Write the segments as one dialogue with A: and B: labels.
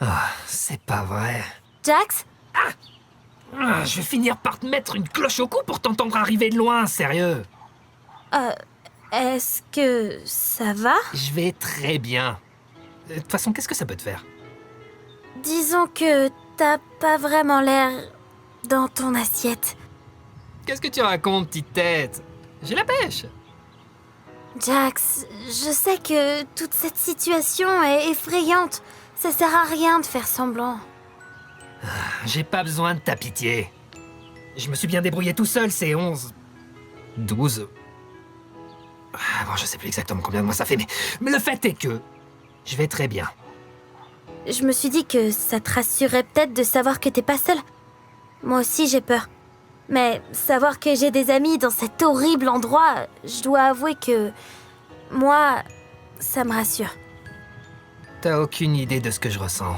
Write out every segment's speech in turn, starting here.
A: Ah, c'est pas vrai.
B: Jax?
A: Je vais finir par te mettre une cloche au cou pour t'entendre arriver de loin, sérieux.
B: Est-ce que ça va?
A: Je vais très bien. De toute façon, qu'est-ce que ça peut te faire?
B: Disons que t'as pas vraiment l'air dans ton assiette.
A: Qu'est-ce que tu racontes, petite tête? J'ai la pêche.
B: Jax, je sais que toute cette situation est effrayante. Ça sert à rien de faire semblant.
A: J'ai pas besoin de ta pitié. Je me suis bien débrouillé tout seul, c'est 11... 12... Bon, je sais plus exactement combien de mois ça fait, mais le fait est que... je vais très bien.
B: Je me suis dit que ça te rassurerait peut-être de savoir que t'es pas seule. Moi aussi j'ai peur. Mais savoir que j'ai des amis dans cet horrible endroit, je dois avouer que... moi, ça me rassure.
A: T'as aucune idée de ce que je ressens.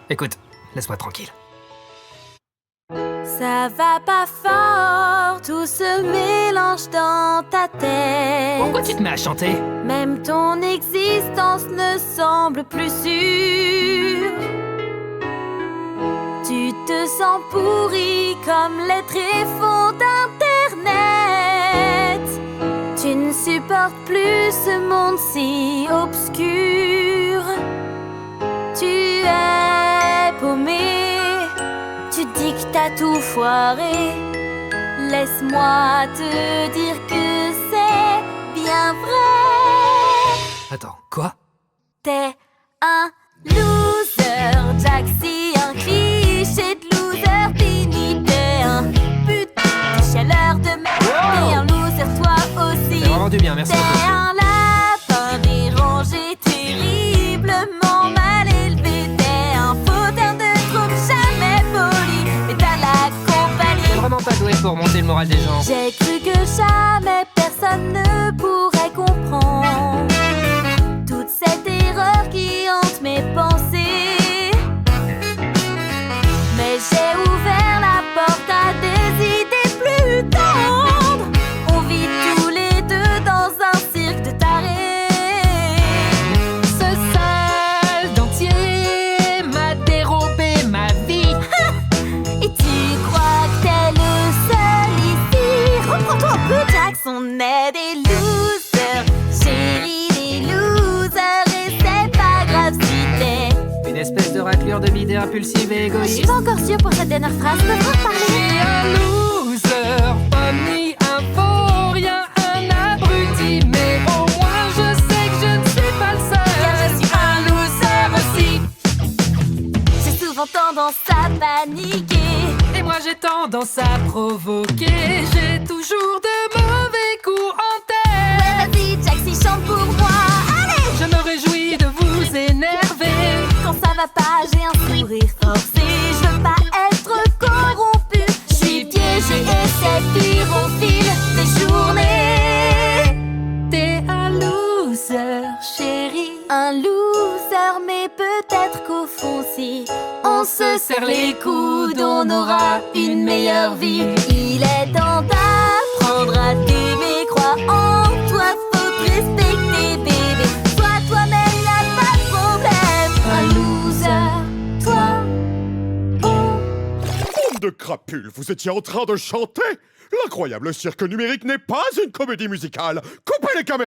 A: Écoute, laisse-moi tranquille.
B: Ça va pas fort, tout se mélange dans ta tête.
A: Pourquoi tu te mets à chanter?
B: Même ton existence ne semble plus sûre. Tu te sens pourri comme les tréfonds d'Internet. Tu ne supportes plus ce monde si obscur. Tu es paumé, tu dis que t'as tout foiré. Laisse-moi te dire que c'est bien vrai.
A: Attends, quoi?
B: T'es un loser, Jaxi, un cliché de loser fini. T'es un putain de chaleur de merde. T'es un loser toi aussi.
A: C'est vraiment du bien, merci
B: T'es
A: beaucoup.
B: un lapin dérangé, terriblement mal élevé. T'es un fauteur de troupe jamais poli. Mais t'as la
A: T'es
B: compagnie.
A: vraiment pas doué pour monter le moral des gens.
B: J'ai cru que jamais personne ne pourrait comprendre toute cette erreur qui hante mes pensées. Mais j'ai ouvert la porte à des idées plus tendres. On vit tous les deux dans un cirque de tarés.
A: Ce sale dentier m'a dérobé ma vie.
B: Et tu crois que t'es le seul ici? Reprends-toi un peu, Jax, on est des losers. Chérie, des losers, et c'est pas grave si t'es...
A: Une espèce de raclure de bidée impulsive et
B: Je suis
A: égoïste.
B: pas encore sûre pour cette dernière phrase, peux-tu
A: Je
B: parler?
A: suis un loser, pas ni un faux rien, un abruti. Mais au moins je sais que je ne suis pas le
B: Car je
A: seul.
B: suis un loser aussi. J'ai souvent tendance à paniquer.
A: Et moi j'ai tendance à provoquer. J'ai toujours de mauvais coups en tête.
B: Vas-y, Jaxi, chante pour moi. Allez!
A: Je me réjouis de vous énerver.
B: Quand ça va pas, j'ai un sourire forcé. Je veux pas être corrompu. Je suis piégée et c'est pire au fil des journées.
A: T'es un loser, chérie.
B: Un loser, mais peut-être qu'au fond, si on se serre les coudes, on aura une meilleure vie. Il est temps d'apprendre à t'aimer, crois en toi, faut te respecter, bébé. Sois toi-même, y'a pas de problème. Un loser, toi,
C: Bande de crapules, vous étiez en train de chanter? L'incroyable cirque numérique n'est pas une comédie musicale. Coupez les caméras!